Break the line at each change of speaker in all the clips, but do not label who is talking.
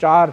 40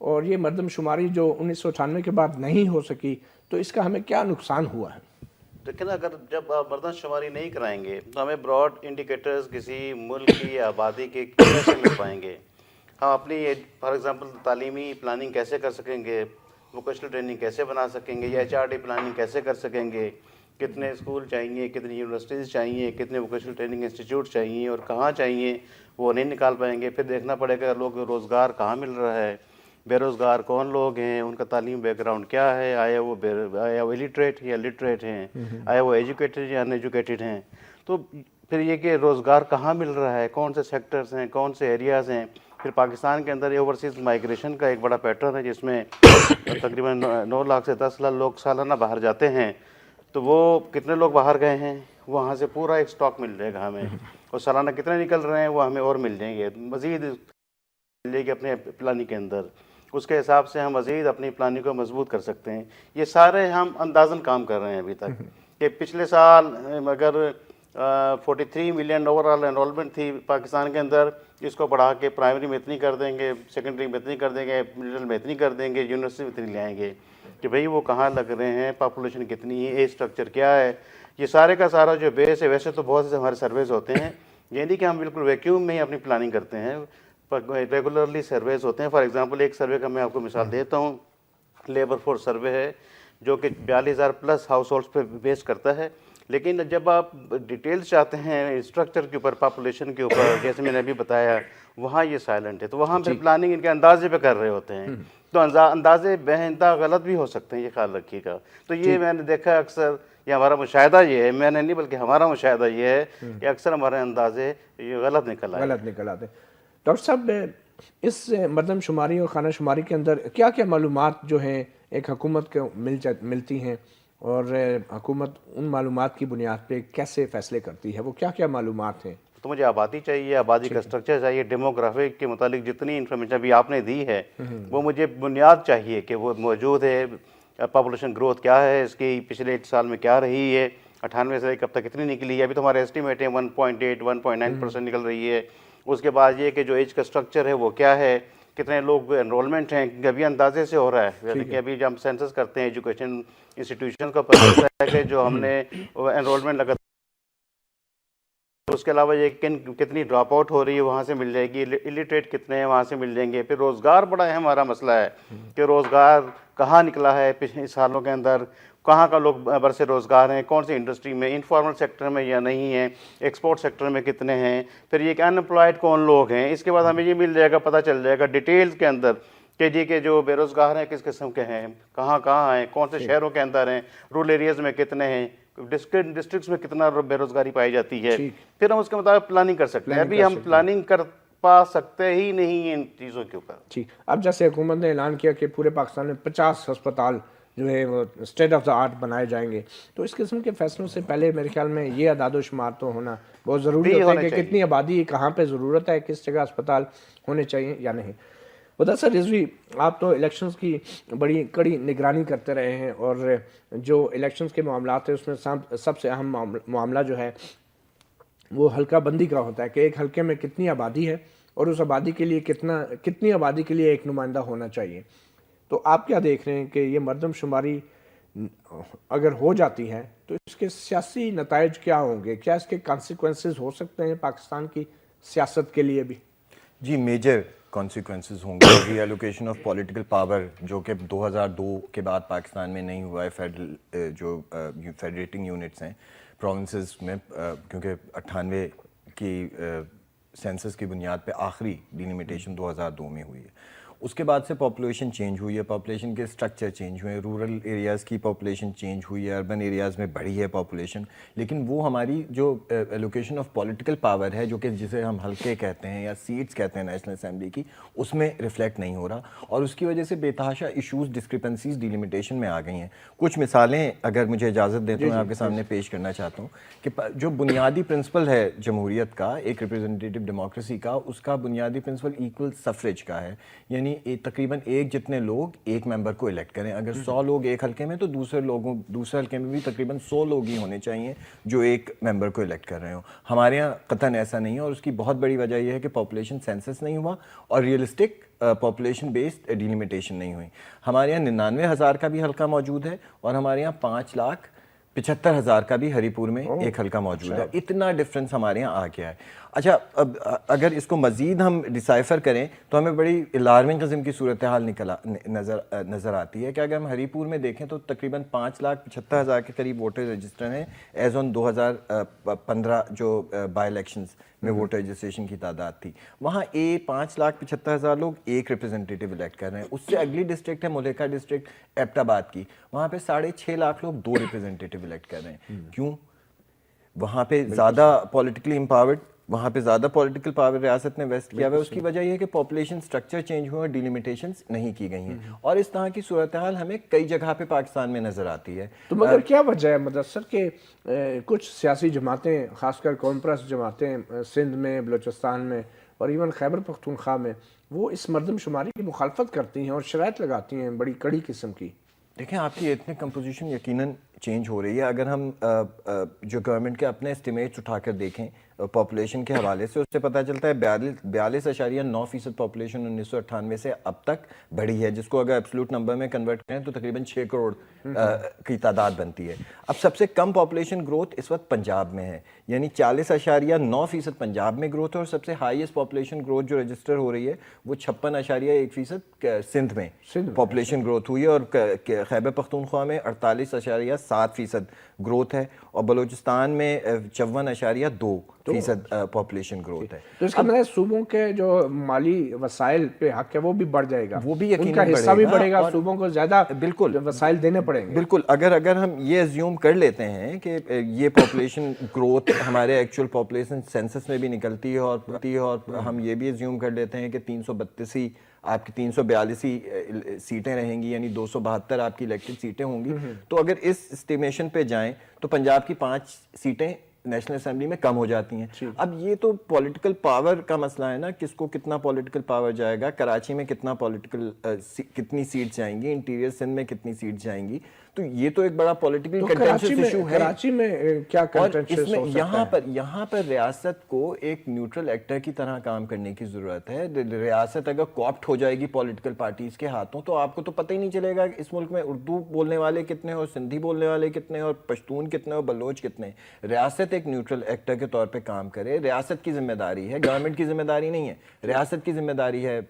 اور یہ مردم شماری جو 1998 کے بعد نہیں ہو سکی تو اس کا ہمیں کیا نقصان ہوا ہے؟
لیکن اگر جب آپ مردم شماری نہیں کرائیں گے تو ہمیں براڈ انڈیکیٹرز کسی ملک کی آبادی کے کیسے مل پائیں گے؟ ہم اپنی فار ایگزامپل تعلیمی پلاننگ کیسے کر سکیں گے، ووکیشنل ٹریننگ کیسے بنا سکیں گے، یا HRD پلاننگ کیسے کر سکیں گے، کتنے اسکول چاہیے، کتنی یونیورسٹیز چاہیے، کتنے ووکیشنل ٹریننگ انسٹیٹیوٹ چاہیے اور کہاں چاہیے، وہ نہیں نکال پائیں گے۔ پھر دیکھنا پڑے گا لوگ روزگار کہاں مل رہا ہے، بے روزگار کون لوگ ہیں، ان کا تعلیم بیک گراؤنڈ کیا ہے، آیا وہ الٹریٹ یا لٹریٹ ہیں، آیا وہ ایجوکیٹڈ یا ان ایجوکیٹڈ ہیں۔ تو پھر یہ کہ روزگار کہاں مل رہا ہے، کون سے سیکٹرز ہیں، کون سے ایریاز ہیں۔ پھر پاکستان کے اندر اوورسیز مائیگریشن کا ایک بڑا پیٹرن ہے جس میں تقریباً 9 لاکھ سے 10 لاکھ لوگ سالانہ باہر جاتے ہیں۔ تو وہ کتنے لوگ باہر گئے ہیں، وہاں سے پورا ایک سٹاک مل جائے گا ہمیں، اور سالانہ کتنے نکل رہے ہیں وہ ہمیں اور مل جائیں گے، مزید مل جائے گی اپنے پلاننگ کے اندر۔ اس کے حساب سے ہم مزید اپنی پلاننگ کو مضبوط کر سکتے ہیں۔ یہ سارے ہم اندازاً کام کر رہے ہیں ابھی تک، کہ پچھلے سال اگر 43 ملین اوور آل انرولمنٹ تھی پاکستان کے اندر، اس کو بڑھا کے پرائمری میں اتنی کر دیں گے، سیکنڈری میں اتنی کر دیں گے، مڈل میں اتنی کر دیں گے، یونیورسٹی میں اتنی لے آئیں گے کہ بھئی وہ کہاں لگ رہے ہیں، پاپولیشن کتنی ہے، ایج اسٹرکچر کیا ہے۔ یہ سارے کا سارا جو بیس ہے، ویسے تو بہت سے ہمارے سرویز ہوتے ہیں، یہ نہیں کہ ہم بالکل ویکیوم میں ہی اپنی پلاننگ کرتے ہیں، ریگولرلی سرویز ہوتے ہیں۔ فار ایگزامپل ایک سروے کا میں آپ کو مثال دیتا ہوں، لیبر فورس سروے ہے جو کہ 42,000 پلس ہاؤس ہولڈس پہ بیس کرتا ہے، لیکن جب آپ ڈیٹیلز چاہتے ہیں اسٹرکچر کے اوپر، پاپولیشن کے اوپر، جیسے میں نے ابھی بتایا، وہاں یہ سائلنٹ ہے، تو وہاں پھر پلاننگ ان کے اندازے پہ کر رہے ہوتے ہیں، تو اندازے بے انتہا غلط بھی ہو سکتے ہیں، یہ خیال رکھیے گا۔ تو یہ میں نے دیکھا اکثر، یہ ہمارا مشاہدہ یہ ہے، میں نے نہیں بلکہ ہمارا مشاہدہ یہ ہے کہ اکثر ہمارے اندازے یہ غلط نکل آتے۔
ڈاکٹر صاحب، اس مردم شماری اور خانہ شماری کے اندر کیا کیا معلومات جو ہیں ایک حکومت کو ملتی ہیں، اور حکومت ان معلومات کی بنیاد پہ کیسے فیصلے کرتی ہے؟ وہ کیا کیا معلومات ہیں؟
تو مجھے آبادی چاہیے، آبادی کا اسٹرکچر چاہیے، ڈیموگرافک کے متعلق جتنی انفارمیشن ابھی آپ نے دی ہے وہ مجھے بنیاد چاہیے کہ وہ موجود ہے، پاپولیشن گروتھ کیا ہے اس کی، پچھلے 8 سال میں کیا رہی ہے، 98 سے اب تک کتنی نکلی ہے، ابھی تو ہمارے ایسٹیمیٹ ہیں 1.8 1.9% نکل رہی ہے۔ اس کے بعد یہ کہ جو ایج کا اسٹرکچر ہے وہ کیا ہے، کتنے لوگ انرولمنٹ ہیں، کیونکہ ابھی اندازے سے ہو رہا ہے، یعنی کہ ابھی جب ہم سینسس کرتے ہیں ایجوکیشن انسٹیٹیوشن کا پتہ چلتا ہے کہ جو ہم نے انرولمنٹ لگا، اس کے علاوہ یہ کتنی ڈراپ آؤٹ ہو رہی ہے وہاں سے مل جائے گی، الٹریٹ کتنے ہیں وہاں سے مل جائیں گے۔ پھر روزگار بڑا اہم ہمارا مسئلہ ہے کہ روزگار کہاں نکلا ہے پچھلے سالوں کے اندر، کہاں کا لوگ برسے روزگار ہیں، کون سی انڈسٹری میں، انفارمل سیکٹر میں یا نہیں ہیں، ایکسپورٹ سیکٹر میں کتنے ہیں، پھر یہ کہ ان امپلائڈ کون لوگ ہیں۔ اس کے بعد ہمیں یہ مل جائے گا، پتہ چل جائے گا ڈیٹیلز کے اندر کہ جی کہ جو بے روزگار ہیں کس قسم کے ہیں، کہاں کہاں ہیں، کون سے شہروں کے اندر ہیں، رورل ایریاز میں کتنے ہیں، ڈسٹرکٹس میں کتنا بے روزگاری پائی جاتی ہے۔ پھر ہم اس کے مطابق پلاننگ کر سکتے ہیں۔ ابھی ہم پلاننگ کر پا سکتے ہی نہیں ان چیزوں کے اوپر۔
اب جیسے حکومت نے اعلان کیا کہ پورے پاکستان میں 50 ہسپتال جو ہے وہ اسٹیٹ آف دا آرٹ بنائے جائیں گے، تو اس قسم کے فیصلوں سے پہلے میرے خیال میں یہ اعداد و شمار تو ہونا بہت ضروری ہوتا ہے کہ کتنی آبادی، کہاں پہ ضرورت ہے، کس جگہ اسپتال ہونے چاہیے یا نہیں۔ مدثر رضوی، آپ تو الیکشنز کی بڑی کڑی نگرانی کرتے رہے ہیں، اور جو الیکشنز کے معاملات ہیں اس میں سب سے اہم معاملہ جو ہے وہ حلقہ بندی کا ہوتا ہے کہ ایک حلقے میں کتنی آبادی ہے اور اس آبادی کے لیے کتنی آبادی کے لیے ایک نمائندہ ہونا چاہیے۔ تو آپ کیا دیکھ رہے ہیں کہ یہ مردم شماری اگر ہو جاتی ہے تو اس کے سیاسی نتائج کیا ہوں گے؟ کیا اس کے کانسیکوینسز ہو سکتے ہیں پاکستان کی سیاست کے لیے بھی؟
جی، میجر کانسیکوینسز ہوں گے۔ ری ایلوکیشن آف پولیٹیکل پاور جو کہ 2002 کے بعد پاکستان میں نہیں ہوا ہے، فیڈرل جو فیڈریٹنگ یونٹس ہیں پروونسز میں، کیونکہ 98 کی سینسس کی بنیاد پہ آخری ڈیلیمیٹیشن 2002 میں ہوئی ہے۔ اس کے بعد سے پاپولیشن چینج ہوئی ہے، پاپولیشن کے اسٹرکچر چینج ہوئے ہیں، رورل ایریاز کی پاپولیشن چینج ہوئی ہے، اربن ایریاز میں بڑھی ہے پاپولیشن، لیکن وہ ہماری جو ایلوکیشن آف پولیٹیکل پاور ہے جو کہ جسے ہم حلقے کہتے ہیں یا سیٹس کہتے ہیں نیشنل اسمبلی کی، اس میں ریفلیکٹ نہیں ہو رہا، اور اس کی وجہ سے بے تحاشا ایشوز، ڈسکرپنسیز ڈیلیمیٹیشن میں آ گئی ہیں۔ کچھ مثالیں اگر مجھے اجازت دیں تو میں آپ کے سامنے پیش کرنا چاہتا ہوں کہ جو بنیادی پرنسپل ہے جمہوریت کا، ایک ریپرزنٹیٹیو ڈیموکریسی کا، اس کا بنیادی پرنسپل ایکول سفریج کا ہے، یعنی تقریباً ایک جتنے لوگ ایک ممبر کو الیکٹ کریں۔ اگر 100 لوگ ایک حلقے میں تو دوسرے حلقے میں بھی تقریباً 100 لوگ ہی ہونے چاہیے جو ایک ممبر کو الیکٹ کر رہے ہوں۔ ہمارے یہاں قطعاً ایسا نہیں ہے، اور اس کی بہت بڑی وجہ یہ ہے کہ پاپولیشن سینسس نہیں ہوا، اور ریئلسٹک پاپولیشن بیسڈ ڈیلیمیٹیشن نہیں ہوئی. ہمارے یہاں 99,000 کا بھی حلقہ موجود ہے اور ہمارے یہاں 5,75,000 کا بھی ہری پور میں ایک حلقہ موجود ہے. اتنا ڈفرنس ہمارے یہاں آ گیا ہے. اچھا اب اگر اس کو مزید ہم ڈسائفر کریں تو ہمیں بڑی الارمنگ قسم کی صورتحال نظر آتی ہے کہ اگر ہم ہری پور میں دیکھیں تو تقریباً 5,75,000 کے قریب ووٹر رجسٹر ہیں ایز آن 2015 جو بائی الیکشنز میں ووٹر رجسٹریشن کی تعداد تھی. وہاں 5,75,000 لوگ ایک ریپرزنٹیٹیو الیکٹ کر رہے ہیں. اس سے اگلی ڈسٹرکٹ ہے ملیکا ڈسٹرکٹ ایبٹ آباد کی, وہاں پہ 6.5 لاکھ لوگ 2 ریپرزنٹیٹیو الیکٹ کر رہے ہیں. کیوں؟ وہاں پہ زیادہ پولیٹیکلی امپاورڈ, وہاں پہ زیادہ پولیٹیکل پاور ریاست نے ویسٹ کیا ہوا ہے. اس کی وجہ یہ ہے کہ پاپولیشن سٹرکچر چینج ہوئے اور ڈیلیمیٹیشنز نہیں کی گئی ہیں, اور اس طرح کی صورتحال ہمیں کئی جگہ پہ پاکستان میں نظر آتی ہے.
تو مگر کیا وجہ ہے مدثر کہ کچھ سیاسی جماعتیں, خاص کر قوم پرست جماعتیں سندھ میں, بلوچستان میں اور ایون خیبر پختونخوا میں, وہ اس مردم شماری کی مخالفت کرتی ہیں اور شرائط لگاتی ہیں بڑی کڑی قسم کی؟
دیکھیں آپ کی ایتھنک کمپوزیشن یقیناً چینج ہو رہی ہے. اگر ہم جو گورنمنٹ کے اپنے اسٹیمیٹس اٹھا کر دیکھیں پاپولیشن کے حوالے سے, اس سے پتہ چلتا ہے 42.9% پاپولیشن 1998 سے اب تک بڑھی ہے, جس کو اگر ایبسولوٹ نمبر میں کنورٹ کریں تو تقریباً 6 کروڑ کی تعداد بنتی ہے. اب سب سے کم پاپولیشن گروتھ اس وقت پنجاب میں ہے, یعنی 40.9% پنجاب میں گروتھ ہے, اور سب سے ہائیسٹ پاپولیشن گروتھ جو رجسٹر ہو رہی ہے وہ 56.1% سندھ میں پاپولیشن گروتھ ہوئی ہے, اور خیبر پختونخوا میں 48.7% گروتھ ہے, اور بلوچستان میں 54.2% پاپولیشن گروتھ ہے.
تو اس کا مطلب صوبوں کے جو مالی وسائل پہ حق ہے وہ بھی بڑھ جائے گا,
وہ بھی
ان کا حصہ بھی بڑھے گا, صوبوں کو زیادہ بالکل وسائل دینے پڑیں گے.
بالکل. اگر ہم یہ ایزیوم کر لیتے ہیں کہ یہ پاپولیشن گروتھ ہمارے ایکچوئل پاپولیشن سینسس میں بھی نکلتی ہے, اور ہم یہ بھی ایزیوم کر لیتے ہیں کہ 332 آپ کی 342 سیٹیں رہیں گی, یعنی 272 آپ کی الیکٹڈ سیٹیں ہوں گی, تو اگر اس اسٹیمیشن پہ جائیں تو پنجاب کی 5 سیٹیں نیشنل اسمبلی میں کم ہو جاتی ہیں. اب یہ تو پولیٹیکل پاور کا مسئلہ ہے نا, کس کو کتنا پولیٹیکل پاور جائے گا. کراچی میں کتنی سیٹس جائیں گی, انٹیریئر سندھ میں کتنی سیٹس جائیں گی, تو یہ تو ایک بڑا پولیٹیکل کنٹینشس ایشو ہے.
کراچی میں کیا کنٹینشس ہو سکتا ہے؟
یہاں پر ریاست کو ایک نیوٹرل ایکٹر کی طرح کام کرنے کی ضرورت ہے. ریاست اگر کوپٹ ہو جائے گی پولیٹیکل پارٹیز کے ہاتھوں تو آپ کو تو پتہ ہی نہیں چلے گا اس ملک میں اردو بولنے والے کتنے اور سندھی بولنے والے کتنے اور پشتون کتنے اور بلوچ کتنے. ریاست ایک نیوٹرل ایکٹر کے طور پہ کام کرے, ریاست کی ذمہ داری ہے, گورنمنٹ کی ذمہ داری نہیں ہے. ریاست کی ذمہ داری ہے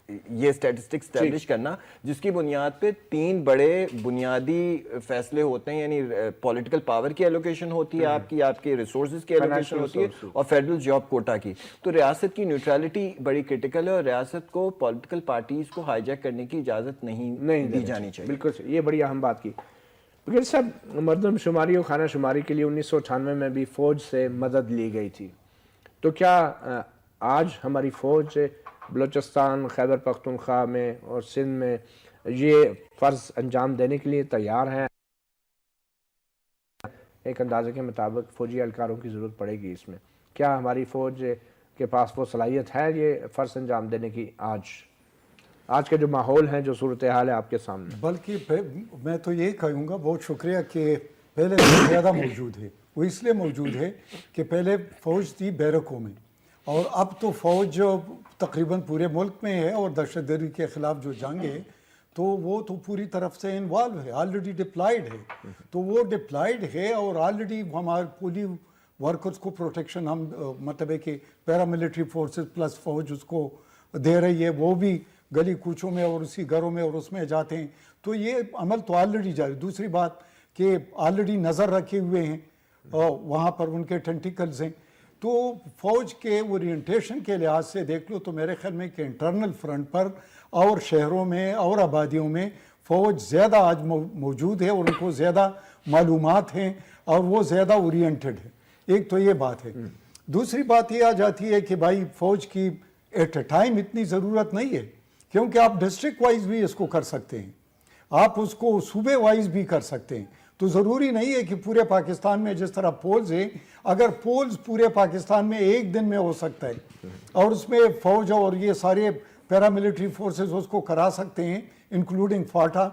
یہ اسٹیٹسٹکس اسٹیبلش کرنا, جس کی بنیاد پہ 3 بڑے بنیادی فیصلے ہوتے ہیں, یعنی پولیٹیکل پاور کی ایلوکیشن ہوتی ہے, آپ کے ریسورسز کی ایلوکیشن ہوتی ہے, اور فیڈرل جاب کوٹا کی. تو ریاست کی نیوٹرلٹی بڑی کرٹیکل ہے, اور ریاست کو پولیٹیکل پارٹیز کو ہائی جیک کرنے کی اجازت نہیں دی جانی چاہیے.
بالکل, یہ بڑی اہم بات کی. بغیر صاحب, مردم شماری اور خانہ شماری کے لیے 1998 میں بھی فوج سے مدد لی گئی تھی, تو کیا آج ہماری فوج بلوچستان, خیبر پختونخوا میں اور سندھ میں یہ فرض انجام دینے کے لیے تیار ہیں؟ ایک اندازے کے مطابق فوجی اہلکاروں کی ضرورت پڑے گی اس میں, کیا ہماری فوج کے پاس وہ صلاحیت ہے یہ فرض انجام دینے کی آج کے جو ماحول ہیں, جو صورتحال ہے آپ کے سامنے؟
بلکہ میں تو یہ کہوں گا, بہت شکریہ کہ پہلے سے زیادہ موجود ہے. وہ اس لیے موجود ہے کہ پہلے فوج تھی بیرکوں میں, اور اب تو فوج تقریباً پورے ملک میں ہے, اور دہشت گردی کے خلاف جو جنگ ہے تو وہ تو پوری طرف سے انوالو ہے, آلریڈی ڈپلائیڈ ہے. تو وہ ڈپلائیڈ ہے, اور آلریڈی ہمارے پولیس ورکرز کو پروٹیکشن ہم مطلب ہے کہ پیراملٹری فورسز پلس فوج اس کو دے رہی ہے. وہ بھی گلی کوچوں میں اور اسی گھروں میں اور اس میں جاتے ہیں. تو یہ عمل تو آلریڈی جاری. دوسری بات کہ آلریڈی نظر رکھے ہوئے ہیں, وہاں پر ان کے ٹینٹیکلز ہیں. تو فوج کے اورینٹیشن کے لحاظ سے دیکھ لو تو میرے خیال میں کہ انٹرنل فرنٹ پر اور شہروں میں اور آبادیوں میں فوج زیادہ آج موجود ہے, اور ان کو زیادہ معلومات ہیں, اور وہ زیادہ اورینٹڈ ہے. ایک تو یہ بات ہے. دوسری بات یہ آ جاتی ہے کہ بھائی فوج کی ایٹ اے ٹائم اتنی ضرورت نہیں ہے, کیونکہ آپ ڈسٹرکٹ وائز بھی اس کو کر سکتے ہیں, آپ اس کو صوبے وائز بھی کر سکتے ہیں. تو ضروری نہیں ہے کہ پورے پاکستان میں جس طرح پولز ہیں, اگر پولز پورے پاکستان میں ایک دن میں ہو سکتا ہے, اور اس میں فوج اور یہ سارے پیراملٹری فورسز اس کو کرا سکتے ہیں انکلوڈنگ فاٹا,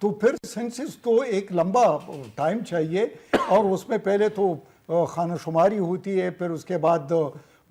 تو پھر سینسس تو ایک لمبا ٹائم چاہیے, اور اس میں پہلے تو خانہ شماری ہوتی ہے, پھر اس کے بعد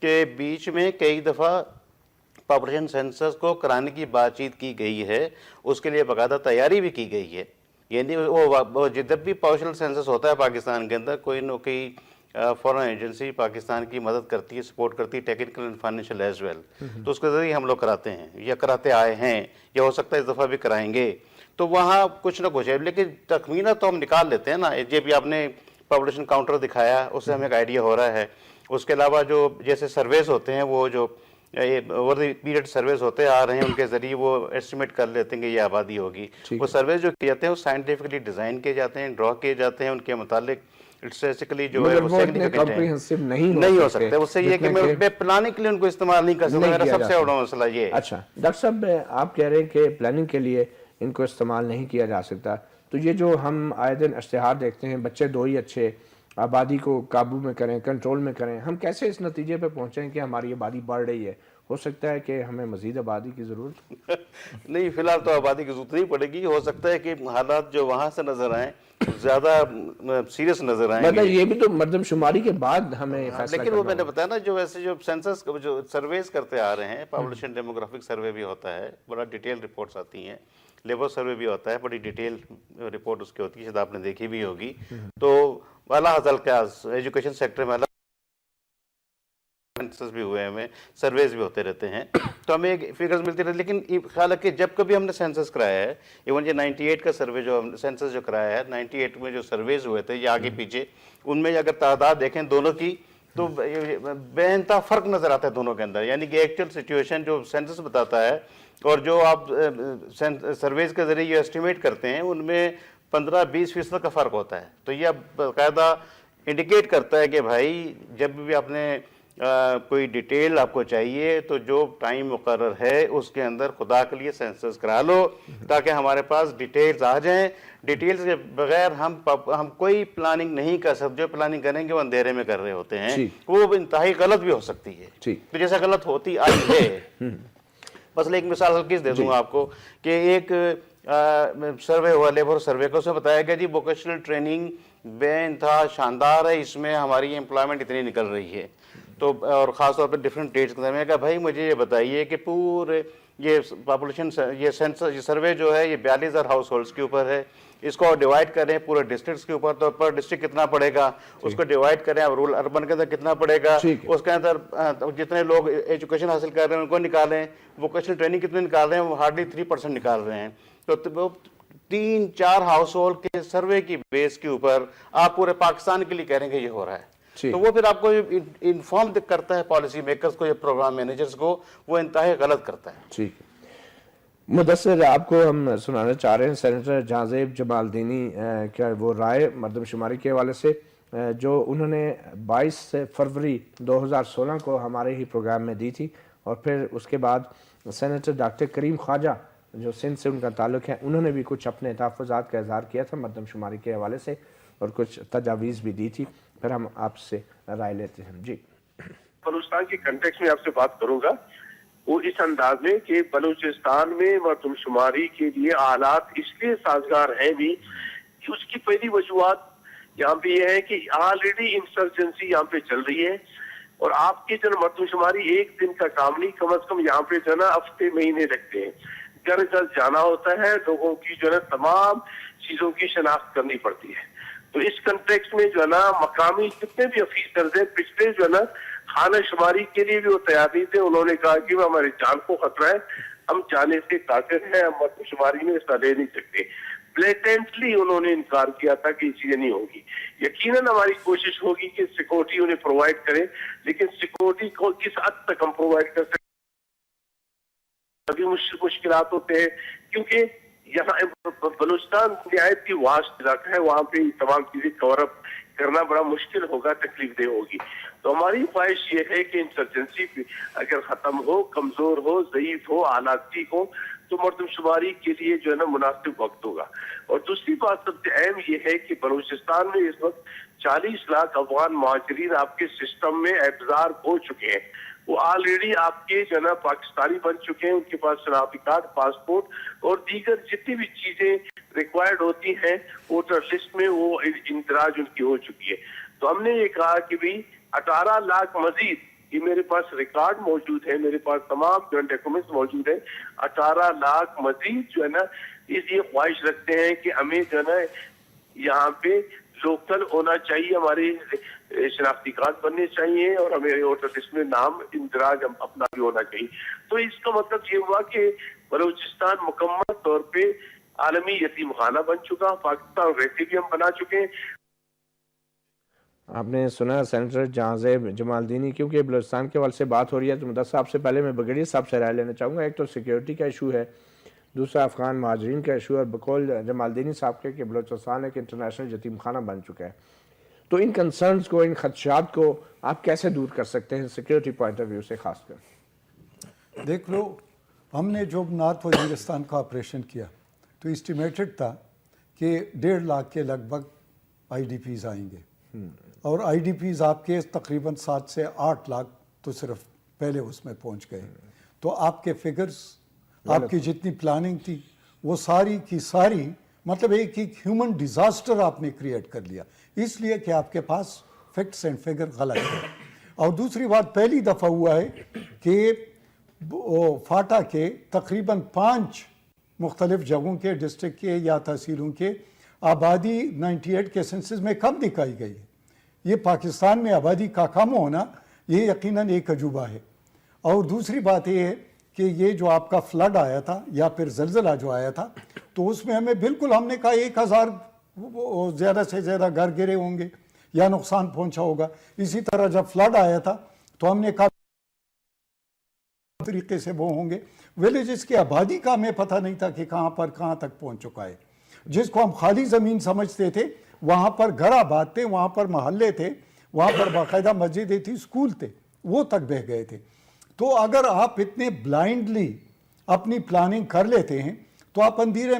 کہ بیچ میں کئی دفعہ پاپولیشن سینسس کو کرانے کی بات چیت کی گئی ہے، اس کے لیے باقاعدہ تیاری بھی کی گئی ہے. یعنی وہ جب بھی پاپولیشن سینسس ہوتا ہے پاکستان کے اندر، کوئی نہ کوئی فورن ایجنسی پاکستان کی مدد کرتی ہے، سپورٹ کرتی ہے، technical and financial as well. تو اس کے ذریعے ہم لوگ کراتے ہیں یا کراتے آئے ہیں، یا ہو سکتا ہے اس دفعہ بھی کرائیں گے. تو وہاں کچھ نہ کچھ ہے، لیکن تخمینہ تو ہم نکال لیتے ہیں نا. یہ بھی آپ نے پاپولیشن کاؤنٹر دکھایا، اس سے ہمیں ایک آئیڈیا ہو رہا ہے. اس کے علاوہ جو جیسے سرویز ہوتے ہیں، وہ جو اوور دی پیریڈ سرویز ہوتے آ رہے ہیں، ان کے ذریعے وہ ایسٹیمیٹ کر لیتے ہیں کہ یہ آبادی ہوگی. وہ سرویز جو کیے جاتے ہیں وہ سائنٹیفکلی ڈیزائن کیے جاتے ہیں، ڈرا کیے جاتے ہیں، ان کے متعلق اسٹیٹسٹکلی جو ہے وہ سگنیفیکنٹ نہیں ہو سکتے. اس سے یہ کہ میں پلاننگ کے لیے ان کو استعمال نہیں کر سکتا. میرا سب سے بڑا مسئلہ یہ ہے.
اچھا ڈاکٹر صاحب، آپ کہہ رہے ہیں کہ پلاننگ کے لیے ان کو استعمال نہیں کیا جا سکتا، تو یہ جو ہم آئے دن اشتہار دیکھتے ہیں، بچے دو ہی اچھے، آبادی کو قابو میں کریں، کنٹرول میں کریں، ہم کیسے اس نتیجے پہ پہنچیں کہ ہماری آبادی بڑھ رہی ہے؟ ہو سکتا ہے کہ ہمیں مزید آبادی کی ضرورت
نہیں، فی الحال تو آبادی کی ضرورت نہیں پڑے گی. ہو سکتا ہے کہ حالات جو وہاں سے نظر آئیں زیادہ سیریس نظر آئیں گے.
یہ بھی تو مردم شماری کے بعد ہمیں فیصلہ
لیکن وہ میں نے بتایا نا، جو ویسے جو سینسس جو سرویز کرتے آ رہے ہیں، پاپولیشن ڈیموگرافک سروے بھی ہوتا ہے، بڑا ڈیٹیل رپورٹس آتی ہیں. لیبر سروے بھی ہوتا ہے، بڑی ڈیٹیل رپورٹ اس کی ہوتی ہے، شاید آپ نے دیکھی بھی ہوگی. تو اعلیٰ حضل کا ایجوکیشن سیکٹر میں بھی ہوئے، ہمیں سرویز بھی ہوتے رہتے ہیں، تو ہمیں ایک فگرز ملتی رہتی. لیکن خیال ہے کہ جب کبھی ہم نے سینسس کرایا ہے، ایون یہ 98 کا سروے جو سینسس جو کرایا ہے، 98 میں جو سرویز ہوئے تھے، یہ آگے پیچھے، ان میں اگر تعداد دیکھیں دونوں کی تو بے انتہا فرق نظر آتا ہے دونوں کے اندر. یعنی کہ ایکچوئل سچویشن جو سینسس بتاتا ہے اور جو آپ سرویز کے ذریعے یہ اسٹیمیٹ کرتے ہیں، ان میں 15-20% کا فرق ہوتا ہے. تو یہ باقاعدہ انڈیکیٹ کرتا ہے کہ بھائی جب بھی آپ نے کوئی ڈیٹیل آپ کو چاہیے تو جو ٹائم مقرر ہے اس کے اندر خدا کے لیے سینسس کرا لو، تاکہ ہمارے پاس ڈیٹیلز آ جائیں. ڈیٹیلز کے بغیر ہم کوئی پلاننگ نہیں کر سکتے. جو پلاننگ کریں گے وہ اندھیرے میں کر رہے ہوتے ہیں، وہ انتہائی غلط بھی ہو سکتی ہے. تو جیسا غلط ہوتی آئی ہے، بس ایک مثال ہلکی سے دے دوں گا آپ کو کہ ایک سروے ہوا لیبر سروے کا، اس میں بتایا گیا جی ووکیشنل ٹریننگ بے انتہا شاندار ہے، اس میں ہماری امپلائمنٹ اتنی نکل رہی ہے. تو اور خاص طور پہ ڈفرینٹ ڈیٹس کے اندر میں کہا بھائی مجھے یہ بتائیے کہ پورے یہ پاپولیشن یہ سینسس یہ سروے جو ہے یہ 42,000 ہاؤس ہولڈس کے اوپر ہے. اس کو ڈیوائڈ کریں پورے ڈسٹرکٹس کے اوپر، تو پر ڈسٹرکٹ کتنا پڑے گا، اس کو ڈیوائڈ کریں رورل اربن کے اندر کتنا پڑے گا، اس کے اندر جتنے لوگ ایجوکیشن حاصل کر رہے ہیں ان کو نکالیں، ووکیشنل ٹریننگ کتنے نکال رہے ہیں، وہ ہارڈلی 3% نکال رہے ہیں. تو 3-4 ہاؤس ہولڈ کے سروے کی بیس کے اوپر آپ پورے پاکستان کے لیے کہہ رہے ہیں کہ یہ ہو رہا ہے. تو وہ پھر آپ کو انفارم کرتا ہے پالیسی میکرز کو یا پروگرام مینیجرز کو، وہ انتہائی غلط کرتا ہے.
ٹھیک ہے مدثر، آپ کو ہم سنانا چاہ رہے ہیں سینیٹر جہاں زیب جمال دینی کیا وہ رائے مردم شماری کے حوالے سے جو انہوں نے 22 فروری 2016 کو ہمارے ہی پروگرام میں دی تھی، اور پھر اس کے بعد سینیٹر ڈاکٹر کریم خواجہ جو سندھ سے ان کا تعلق ہے، انہوں نے بھی کچھ اپنے تحفظات کا اظہار کیا تھا مردم شماری کے حوالے سے اور کچھ تجاویز بھی دی تھی. پھر ہم آپ سے رائے لیتے ہیں. جی
بلوچستان کی کنٹیکس میں آپ سے بات کروں گا، وہ اس انداز میں کہ بلوچستان میں مردم شماری کے لیے حالات اس لیے سازگار ہیں بھی، اس کی پہلی وجوہات یہاں پہ یہ ہے کہ آلریڈی انسرجنسی یہاں پہ چل رہی ہے، اور آپ کی جو مردم شماری ایک دن کا کام نہیں، کم از کم یہاں پہ جو ہے نا ہفتے مہینے لگتے ہیں. گھر گھر جانا ہوتا ہے، لوگوں کی جو ہے تمام چیزوں کی شناخت کرنی پڑتی ہے. تو اس کنٹیکس میں جو ہے نا مقامی جتنے بھی افیسرز ہیں پچھلے جو ہے نا خانہ شماری کے لیے بھی وہ تیار نہیں تھے. انہوں نے کہا کہ ہماری جان کو خطرہ ہے، ہم جانے سے قاصر ہیں، ہم مردم شماری میں حصہ لے نہیں سکتے. بلیٹنٹلی انہوں نے انکار کیا تھا کہ یہ چیزیں نہیں ہوگی. یقیناً ہماری کوشش ہوگی کہ سیکورٹی انہیں پرووائڈ کریں، لیکن سیکورٹی کو کس حد تک ہم پرووائڈ کر سکتے ابھی مشکلات ہوتے ہیں، کیونکہ یہاں بلوچستان نہایت کی واسٹ علاقہ ہے، وہاں پہ تمام چیزیں کور اپ کرنا بڑا مشکل ہوگا، تکلیف دہ ہوگی. تو ہماری خواہش یہ ہے کہ انسرجنسی اگر ختم ہو، کمزور ہو، ضعیف ہو، حالات ٹھیک ہو، تو مردم شماری کے لیے جو ہے نا مناسب وقت ہوگا. اور دوسری بات سب سے اہم یہ ہے کہ بلوچستان میں اس وقت 40 لاکھ افغان مہاجرین آپ کے سسٹم میں ابزارب ہو چکے ہیں. وہ آلریڈی آپ کے جو ہے نا پاکستانی بن چکے ہیں، ان کے پاس شناختی کارڈ، پاسپورٹ اور دیگر جتنی بھی چیزیں ریکوائرڈ ہوتی ہیں ووٹر لسٹ میں، وہ اندراج ان کی ہو چکی ہے. تو ہم نے یہ کہا کہ بھی 18 لاکھ مزید، یہ میرے پاس ریکارڈ موجود ہے، میرے پاس تمام جو ڈاکومنٹس موجود ہیں، 18 لاکھ مزید جو ہے نا اس یہ خواہش رکھتے ہیں کہ ہمیں جو ہے نا یہاں پہ لوکل ہونا چاہیے، ہمارے شناختی کارڈ بننے چاہیے اور ہمیں ووٹر لسٹ میں نام اندراج اپنا بھی ہونا چاہیے. تو اس کا مطلب یہ ہوا کہ بلوچستان مکمل طور پہ عالمی یتیم خانہ بن چکا، پاکستان ویسے بھی ہم بنا چکے ہیں.
آپ نے سنا سینیٹر جہاں زیب جمال الدینی. کیونکہ بلوچستان کے حوالے سے بات ہو رہی ہے تو مدثر صاحب سے پہلے میں بگڑی صاحب سے رائے لینا چاہوں گا. ایک تو سیکیورٹی کا ایشو ہے، دوسرا افغان مہاجرین کا ایشو ہے، اور بقول جمال الدینی صاحب کے کہ بلوچستان ایک انٹرنیشنل یتیم خانہ بن چکا ہے. تو ان کنسرنز کو، ان خدشات کو آپ کیسے دور کر سکتے ہیں سیکیورٹی پوائنٹ آف ویو سے خاص کر؟
دیکھ لو، ہم نے جو نارتھ وزیرستان کا آپریشن کیا تو اسٹیمیٹڈ تھا کہ 1.5 لاکھ کے لگ بھگ آئی ڈی پیز آئیں گے، اور آئی ڈی پیز آپ کے تقریباً 7 سے 8 لاکھ تو صرف پہلے اس میں پہنچ گئے. تو آپ کے فگرز، آپ کی جتنی پلاننگ تھی وہ ساری کی ساری مطلب ایک ہیومن ڈیزاسٹر آپ نے کریٹ کر لیا، اس لیے کہ آپ کے پاس فیکٹس اینڈ فگر غلط ہے. اور دوسری بات، پہلی دفعہ ہوا ہے کہ فاٹا کے تقریباً 5 مختلف جگہوں کے ڈسٹرکٹ کے یا تحصیلوں کے آبادی 98 کے سنسس میں کم دکھائی گئی ہے. یہ پاکستان میں آبادی کا کم ہونا یہ یقیناً ایک عجوبہ ہے. اور دوسری بات یہ ہے کہ یہ جو آپ کا فلڈ آیا تھا یا پھر زلزلہ جو آیا تھا تو اس میں ہمیں بالکل ہم نے کہا 1000 زیادہ سے زیادہ گھر گرے ہوں گے یا نقصان پہنچا ہوگا. اسی طرح جب فلڈ آیا تھا تو ہم نے کہا طریقے سے وہ ہوں گے. ولیجز کی آبادی کا ہمیں پتہ نہیں تھا کہ کہاں تک پہنچ چکا ہے. جس کو ہم خالی زمین سمجھتے تھے وہاں پر گھر آباد تھے، وہاں پر محلے تھے، وہاں پر باقاعدہ مسجدیں تھی، اسکول تھے، وہ تک بہہ گئے تھے. تو اگر آپ اتنے بلائنڈلی اپنی پلاننگ کر لیتے ہیں تو آپ اندھیرے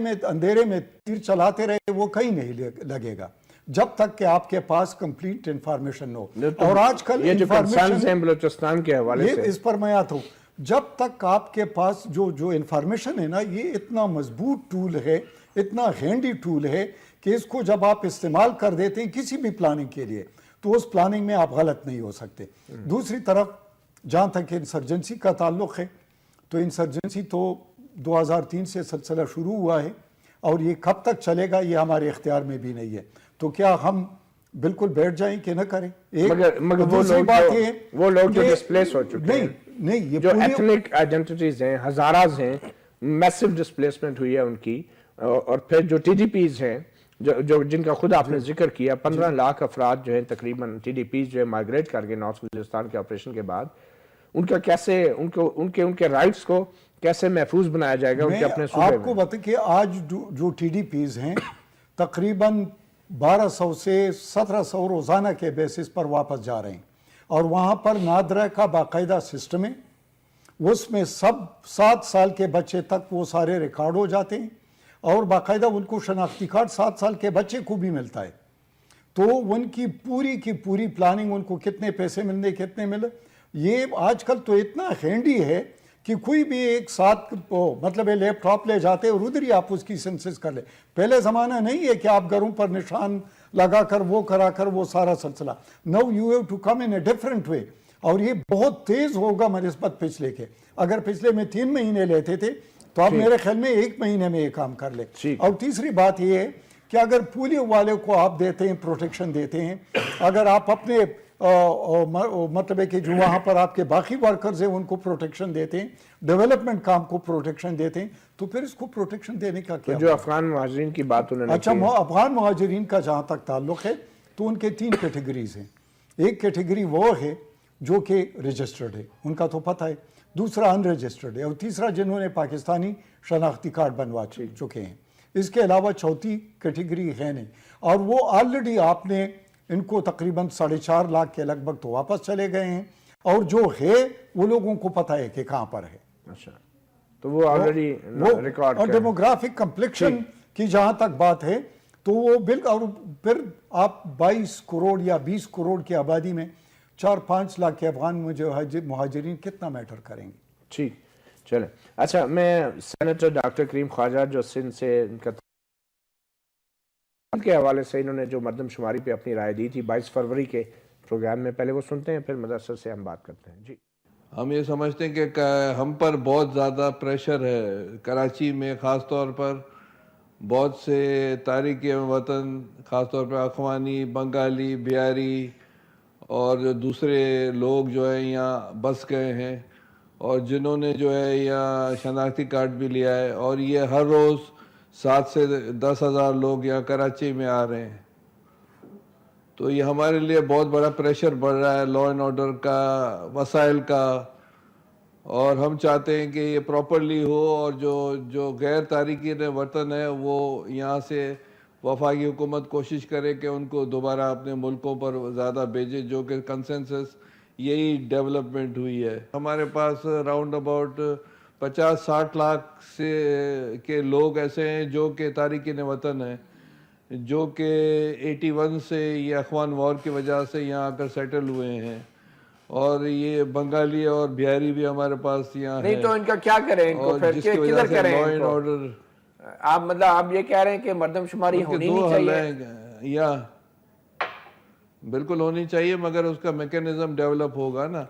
میں تیر چلاتے رہے، وہ کہیں نہیں لگے گا جب تک کہ آپ کے پاس کمپلیٹ انفارمیشن ہو. اور آج کل
یہ جو کنسرنز ہیں بلوچستان کے حوالے سے،
اس پر میں آتا ہوں، جب تک آپ کے پاس جو انفارمیشن ہے نا، یہ اتنا مضبوط ٹول ہے، اتنا ہینڈی ٹول ہے کہ اس کو جب آپ استعمال کر دیتے ہیں کسی بھی پلاننگ کے لیے تو اس پلاننگ میں آپ غلط نہیں ہو سکتے. دوسری طرف جہاں تک انسرجنسی کا تعلق ہے تو انسرجنسی تو 2003 سے سلسلہ شروع ہوا ہے اور یہ کب تک چلے گا یہ ہمارے اختیار میں بھی نہیں ہے. تو کیا ہم بالکل بیٹھ جائیں کہ نہ کریں؟
مگر وہ لوگ جو ڈسپلیس ہو چکے ہیں،
نہیں یہ
جو ایتھنک آئیڈینٹیز ہیں، ہزاراز ہیں، میسو ڈسپلیسمنٹ ہوئی ہے ان کی. اور پھر جو ٹی ڈی پیز ہیں جن کا خود آپ نے ذکر کیا، 15 لاکھ افراد جو ہیں تقریباً ٹی ڈی پیز جو ہے مائگریٹ کر گئے نارتھ وزیرستان کے آپریشن کے بعد. ان کا کیسے ان کے رائٹس کو کیسے محفوظ بنایا جائے گا ان کے اپنے صوبے میں؟
آپ کو بتا کہ آج جو ٹی ڈی پیز ہیں تقریباً 1200 سے 1700 روزانہ کے بیسس پر واپس جا رہے ہیں، اور وہاں پر نادرہ کا باقاعدہ سسٹم ہے. اس میں سب 7 سال کے بچے تک وہ سارے ریکارڈ ہو جاتے ہیں، اور باقاعدہ ان کو شناختی کارڈ 7 سال کے بچے کو بھی ملتا ہے. تو ان کی پوری پلاننگ، ان کو کتنے پیسے ملنے کتنے ملے، یہ آج کل تو اتنا ہینڈی ہے کہ کوئی بھی ایک ساتھ مطلب لیپ ٹاپ لے جاتے اور ادھر ہی آپ اس کی سنسس کر لیں. پہلے زمانہ نہیں ہے کہ آپ گھروں پر نشان لگا کر وہ کرا کر وہ سارا سلسلہ. No you have to come in a different way, اور یہ بہت تیز ہوگا بنسبت پچھلے کے. اگر پچھلے میں 3 مہینے لیتے تھے تو آپ میرے خیال میں 1 مہینے میں یہ کام کر لیں. اور تیسری بات یہ ہے کہ اگر پولیو والے کو آپ دیتے ہیں، پروٹیکشن دیتے ہیں، اگر آپ اپنے مطلب ہے کہ جو وہاں پر آپ کے باقی ورکرز ہیں ان کو پروٹیکشن دیتے ہیں، ڈیولپمنٹ کام کو پروٹیکشن دیتے ہیں، تو پھر اس کو پروٹیکشن دینے کا کیا؟
جو افغان مہاجرین کی بات انہوں نے
اچھا، افغان مہاجرین کا جہاں تک تعلق ہے تو ان کے 3 کیٹیگریز ہیں. ایک کیٹیگری وہ ہے جو کہ رجسٹرڈ ہے، ان کا تو پتہ ہے. دوسرا ان رجسٹرڈ ہے، اور تیسرا جنہوں نے پاکستانی شناختی کارڈ بنوا چکے ہیں. اس کے علاوہ چوتھی کیٹیگری ہے نہیں، اور وہ آلریڈی آپ نے ان کو تقریباً 4.5 لاکھ کے لگ بھگ تو واپس چلے گئے ہیں، اور جو ہے وہ لوگوں کو پتہ ہے کہ کہاں پر ہے.
اچھا، تو وہ آلریڈی ریکارڈ.
اور ڈیموگرافک کمپلیکشن کی جہاں تک بات ہے تو وہ بالکل، اور پھر آپ 22 کروڑ یا 20 کروڑ کی آبادی میں 4-5 لاکھ کے افغان مہاجرین کتنا میٹر کریں گے؟
ٹھیک، چلیں. اچھا، میں سینیٹر ڈاکٹر کریم خواجہ جو سندھ سے ان کا کے حوالے سے انہوں نے جو مردم شماری پہ اپنی رائے دی تھی 22 فروری کے پروگرام میں، پہلے وہ سنتے ہیں پھر مدثر سے ہم بات کرتے ہیں. جی
ہم یہ سمجھتے ہیں کہ ہم پر بہت زیادہ پریشر ہے. کراچی میں خاص طور پر بہت سے تارکین وطن، خاص طور پر اخوانی، بنگالی، بہاری اور جو دوسرے لوگ جو ہیں یہاں بس گئے ہیں اور جنہوں نے جو ہے یہاں شناختی کارڈ بھی لیا ہے، اور یہ ہر روز 7 سے 10 ہزار لوگ یہاں کراچی میں آ رہے ہیں. تو یہ ہمارے لیے بہت بڑا پریشر بڑھ رہا ہے لا اینڈ آرڈر کا، وسائل کا، اور ہم چاہتے ہیں کہ یہ پراپرلی ہو اور جو غیر تارکین وطن ہے وہ یہاں سے وفاقی حکومت کوشش کرے کہ ان کو دوبارہ اپنے ملکوں پر زیادہ بھیجے، جو کہ کنسنسس یہی ڈیولپمنٹ ہوئی ہے. ہمارے پاس راؤنڈ اباؤٹ 50-60 لاکھ سے کے لوگ ایسے ہیں جو کہ تارکین وطن ہیں، جو کہ 81 سے یہ اخوان وار کی وجہ سے یہاں آ کر سیٹل ہوئے ہیں، اور یہ بنگالی اور بہاری بھی ہمارے پاس یہاں
نہیں تو ان کا کیا کریں، ان کو
اور
پھر
جس کی وجہ
کدھر
سے
کریں
لا
ان
اینڈ
کو؟
آرڈر
آپ مطلب آپ یہ کہہ رہے ہیں کہ مردم شماری ہونی نہیں چاہیے؟
یا بالکل ہونی چاہیے، مگر اس کا میکینزم ڈیولپ ہوگا نا.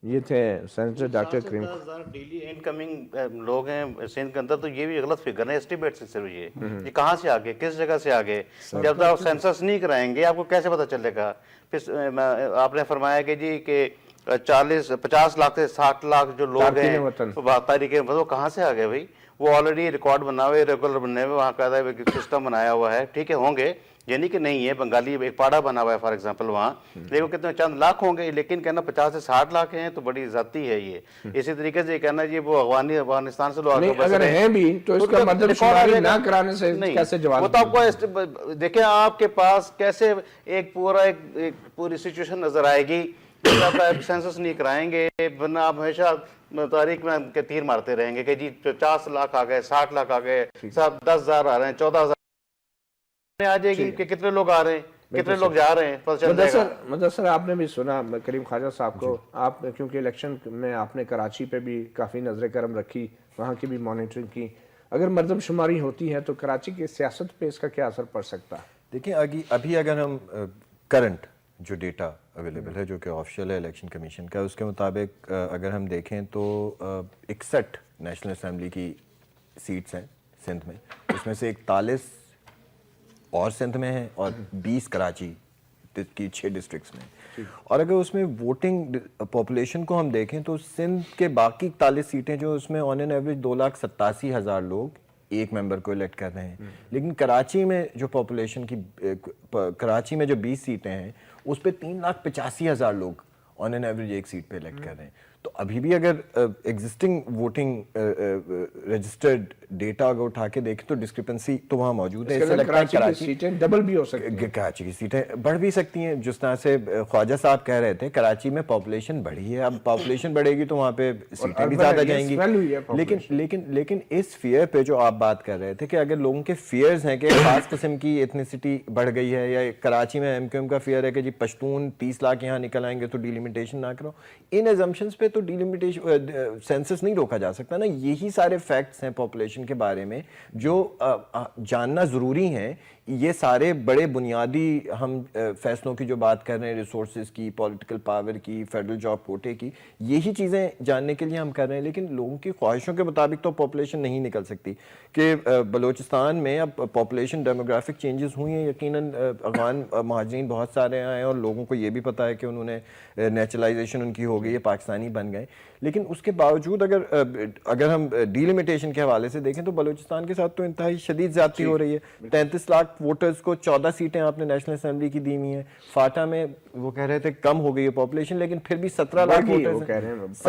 یہ تھے سینیٹر ڈاکٹر کریم.
10,000 ڈیلی انکمنگ لوگ ہیں سندھ کے اندر، تو یہ بھی غلط فگر ہے اسٹیمیٹ سے. صرف یہ کہاں سے آگے، کس جگہ سے آگے؟ جب تک آپ سینسس نہیں کرائیں گے آپ کو کیسے پتہ چلے گا؟ پھر آپ نے فرمایا کہ جی کہ 50 لاکھ سے 60 لاکھ جو لوگ ہیں تارکین وطن، وہ کہاں سے آ گئے بھائی؟ وہ آلریڈی ریکارڈ بنا ہوئے، ریگولر بنے ہوئے، وہاں کا سسٹم بنایا ہوا ہے. ٹھیک ہے، ہوں گے، یعنی کہ نہیں ہے. بنگالی ایک پاڑا بنا ہوا ہے فار ایگزامپل وہاں، لیکن کتنے چند لاکھ ہوں گے. لیکن کہنا 50 سے 60 لاکھ ہیں تو بڑی زیادتی ہے یہ. اسی طریقے سے یہ کہنا جی وہ افغانستان سے لوگ
اگر ہیں بھی تو اس کا مردم شماری نہ کرانے سے کیسے جواب؟
وہ تو آپ کو دیکھیں آپ کے پاس کیسے ایک پوری سچویشن نظر آئے گی جب آپ سینسس نہیں کرائیں گے، ورنہ آپ ہمیشہ تاریخ میں تیر مارتے رہیں گے کہ جی 50 لاکھ آ گئے، 60 لاکھ آ گئے، 10,000 آ رہے ہیں، 14,000 آ جائے گی کہ کتنے لوگ آ رہے ہیں، کتنے لوگ جا رہے ہیں، پتہ چل جائے گا.
مدثر آپ نے بھی سنا کریم خواجہ صاحب کو، آپ کیونکہ الیکشن میں آپ نے کراچی پہ بھی کافی نظر کرم رکھی، وہاں کی بھی مانیٹرنگ کی. اگر مردم شماری ہوتی ہے تو کراچی کی سیاست پہ اس کا کیا اثر پڑ سکتا ہے؟
دیکھیں ابھی اگر ہم کرنٹ جو ڈیٹا اویلیبل ہے جو کہ آفیشیل ہے الیکشن کمیشن کا، اس کے مطابق اگر ہم دیکھیں تو 61 نیشنل اسمبلی کی سیٹس ہیں سندھ میں، اس میں سے 41 اور سندھ میں ہیں اور 20 کراچی کی 6 ڈسٹرکٹس میں. اور اگر اس میں ووٹنگ پاپولیشن کو ہم دیکھیں تو سندھ کے باقی 41 سیٹیں جو اس میں آن این ایوریج 2,87,000 لوگ ایک ممبر کو الیکٹ کر رہے ہیں. لیکن کراچی میں جو پاپولیشن کی کراچی میں جو 20 سیٹیں ہیں اس پہ 3,85,000 لوگ آن این ایوریج ایک سیٹ پہ الیکٹ کر رہے ہیں. تو ابھی بھی اگر ایگزسٹنگ ووٹنگ رجسٹرڈ ڈیٹا اگر اٹھا کے دیکھیں تو ڈسکرپنسی تو وہاں موجود ہے. اس سے لگتا ہے
کراچی کی سیٹیں ڈبل بھی ہو سکتی ہیں،
کراچی کی سیٹیں بڑھ بھی سکتی ہیں. جس طرح سے خواجہ صاحب کہہ رہے تھے کراچی میں پاپولیشن بڑھی ہے، اب پاپولیشن بڑھے گی تو وہاں پہ سیٹیں بھی زیادہ جائیں گی. لیکن اس فیئر پہ جو آپ بات کر رہے تھے کہ اگر لوگوں کے فیئرز ہیں کہ خاص قسم کی ایتھنیسٹی بڑھ گئی ہے، یا کراچی میں MQM کا فیئر ہے کہ جی پشتون 30 لاکھ یہاں نکل آئیں گے تو ڈیلیمیٹیشن نہ کرو، ان ایزمپشنز پہ تو ڈیلیمیٹیشن سینسس نہیں روکا جا سکتا نا. یہی سارے فیکٹس ہیں پاپولیشن کے بارے میں جو جاننا ضروری ہیں. یہ سارے بڑے بنیادی ہم فیصلوں کی جو بات کر رہے ہیں، ریسورسز کی، پولیٹیکل پاور کی، فیڈرل جاب کوٹے کی، یہی چیزیں جاننے کے لیے ہم کر رہے ہیں. لیکن لوگوں کی خواہشوں کے مطابق تو پاپولیشن نہیں نکل سکتی. کہ بلوچستان میں اب پاپولیشن ڈیموگرافک چینجز ہوئی ہیں، یقیناً افغان مہاجرین بہت سارے آئے ہیں اور لوگوں کو یہ بھی پتہ ہے کہ انہوں نے نیچرلائزیشن ان کی ہو گئی ہے، پاکستانی بن گئے. لیکن اس کے باوجود اگر ہم ڈیلیمیٹیشن کے حوالے سے دیکھیں تو بلوچستان کے ساتھ تو انتہائی شدید زیادتی ہو رہی ہے. 33 لاکھ ووٹرز کو 14 سیٹیں آپ نے نیشنل اسمبلی کی دی ہوئی ہیں. فاٹا میں وہ کہہ رہے تھے کم ہو گئی ہے پاپولیشن، لیکن پھر بھی 17 لاکھ ووٹرز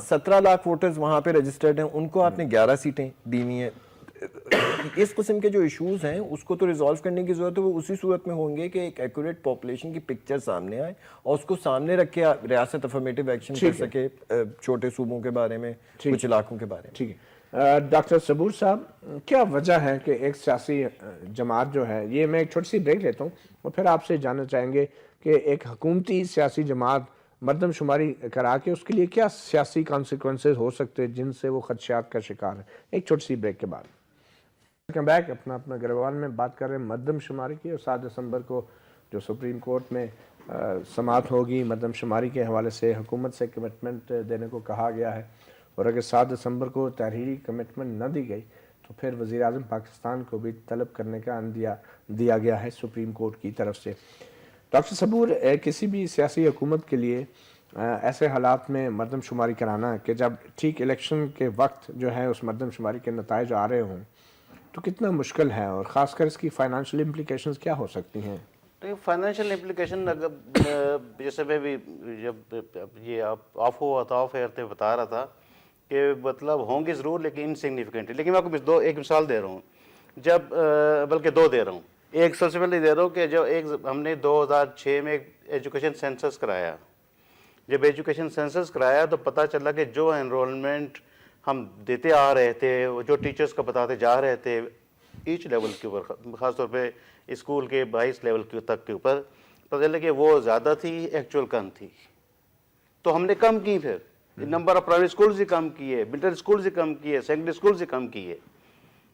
17 لاکھ ووٹرز وہاں پہ رجسٹرڈ ہیں، ان کو آپ نے 11 سیٹیں دی ہوئی ہیں. اس قسم کے جو ایشوز ہیں اس کو تو ریزالو کرنے کی ضرورت ہے. وہ اسی صورت میں ہوں گے کہ ایک ایکوریٹ پاپولیشن کی پکچر سامنے آئے اور اس کو سامنے رکھ کے ریاست افرمیٹیو ایکشن کر سکے چھوٹے صوبوں کے بارے میں، کچھ علاقوں کے بارے میں.
ٹھیک ہے ڈاکٹر صبور صاحب، کیا وجہ ہے کہ ایک سیاسی جماعت جو ہے، یہ میں ایک چھوٹی سی بریک لیتا ہوں اور پھر آپ سے جاننا چاہیں گے کہ ایک حکومتی سیاسی جماعت مردم شماری کرا کے اس کے لیے کیا سیاسی کانسیکوینسز ہو سکتے ہیں جن سے وہ خدشات کا شکار ہے؟ ایک چھوٹی سی بریک کے بعد. Welcome back. اپنا گریوان میں بات کر رہے ہیں مردم شماری کی, اور 7 دسمبر کو جو سپریم کورٹ میں سماعت ہوگی مردم شماری کے حوالے سے حکومت سے کمٹمنٹ دینے کو کہا گیا ہے, اور اگر 7 دسمبر کو تحریری کمٹمنٹ نہ دی گئی تو پھر وزیر اعظم پاکستان کو بھی طلب کرنے کا عندیہ دیا گیا ہے سپریم کورٹ کی طرف سے. ڈاکٹر صبور, کسی بھی سیاسی حکومت کے لیے ایسے حالات میں مردم شماری کرانا کہ جب ٹھیک الیکشن کے وقت جو ہے اس مردم شماری کے نتائج آ رہے ہوں تو کتنا مشکل ہے, اور خاص کر اس کی فائنانشیل امپلیکیشنز کیا ہو سکتی ہیں؟
فائنینشیل امپلیکیشن اگر جیسے میں بھی جب یہ آف ہوا تھا, آف ایئر تھے, بتا رہا تھا کہ مطلب ہوں گے ضرور لیکن انسگنیفیکنٹ. لیکن میں آپ کو ایک مثال دے رہا ہوں, جب بلکہ 2 دے رہا ہوں. ایک سب سے پہلے دے رہا ہوں کہ جو ہم نے 2006 میں ایجوکیشن سینسس کرایا. جب ایجوکیشن سینسس کرایا تو پتہ چلا کہ جو انرولمنٹ ہم دیتے آ رہے تھے, جو ٹیچرز کا بتاتے جا رہے تھے ایچ لیول کے اوپر, خاص طور پہ اسکول کے 22 لیول تک کے اوپر, پتہ چلا کہ وہ زیادہ تھی, ایکچوئل کم تھی. تو ہم نے کم کی, پھر نمبر آف پرائمری اسکولز ہی کم کیے, مڈل اسکولز ہی کم کیے, سیکنڈری اسکولز ہی کم کیے.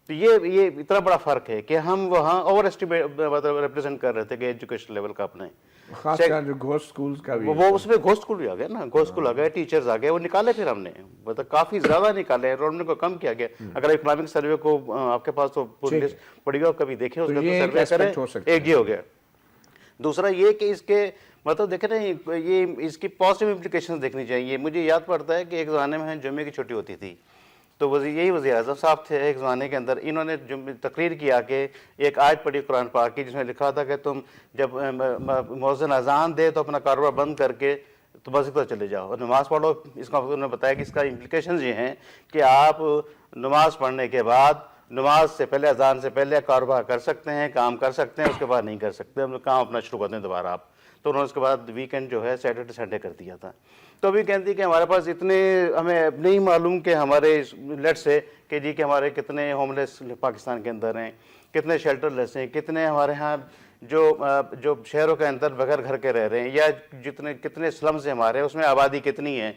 تو یہ اتنا بڑا فرق ہے کہ ہم وہاں اوور اسٹیمیٹ مطلب ریپرزینٹ کر رہے تھے کہ ایجوکیشن لیول کا اپنے,
خاص کر جو گھوسٹ سکولز کا بھی
وہ اس میں گھوسٹ اسکول بھی آ گیا نا, گھوسٹ اسکول آ گئے, ٹیچرز آ گئے, وہ نکالے پھر ہم نے, مطلب کافی زیادہ نکالے, انرولمنٹ کو کم کیا گیا. اگر اکنامک سروے کو آپ کے پاس تو پوری لسٹ پڑی ہو, کبھی دیکھیں اس کا تو سروے کریں, ایک یہ ہو گیا. دوسرا یہ کہ اس کے مطلب دیکھیں نا, یہ اس کی پازیٹیو امپلیکیشنز دیکھنی چاہیے. مجھے یاد پڑتا ہے کہ ایک زمانے میں جمعے کی چھٹی ہوتی تھی, تو یہی وزیر اعظم صاحب تھے ایک زمانے کے اندر, انہوں نے تقریر کیا کہ ایک آیت پڑھی قرآن پاک کی جس میں لکھا تھا کہ تم جب مؤذن اذان دے تو اپنا کاروبار بند کر کے تو مسجد پر چلے جاؤ اور نماز پڑھو. اس کا انہوں نے بتایا کہ اس کا امپلیکیشنز یہ ہیں کہ آپ نماز پڑھنے کے بعد, نماز سے پہلے, اذان سے پہلے کاروبار کر سکتے ہیں, کام کر سکتے ہیں, اس کے بعد نہیں کر سکتے, کام اپنا شروع کرتے ہیں دوبارہ آپ. تو انہوں نے اس کے بعد ویکینڈ جو ہے سیٹرڈے سنڈے کر دیا تھا. تو ابھی کہتی کہ ہمارے پاس اتنے, ہمیں نہیں معلوم کہ ہمارے لیٹ سے کہ جی کہ ہمارے کتنے ہوم لیس پاکستان کے اندر ہیں, کتنے شیلٹر لیس ہیں, کتنے ہمارے ہاں جو شہروں کے اندر بغیر گھر کے رہ رہے ہیں, یا کتنے سلمز ہیں ہمارے, اس میں آبادی کتنی ہے.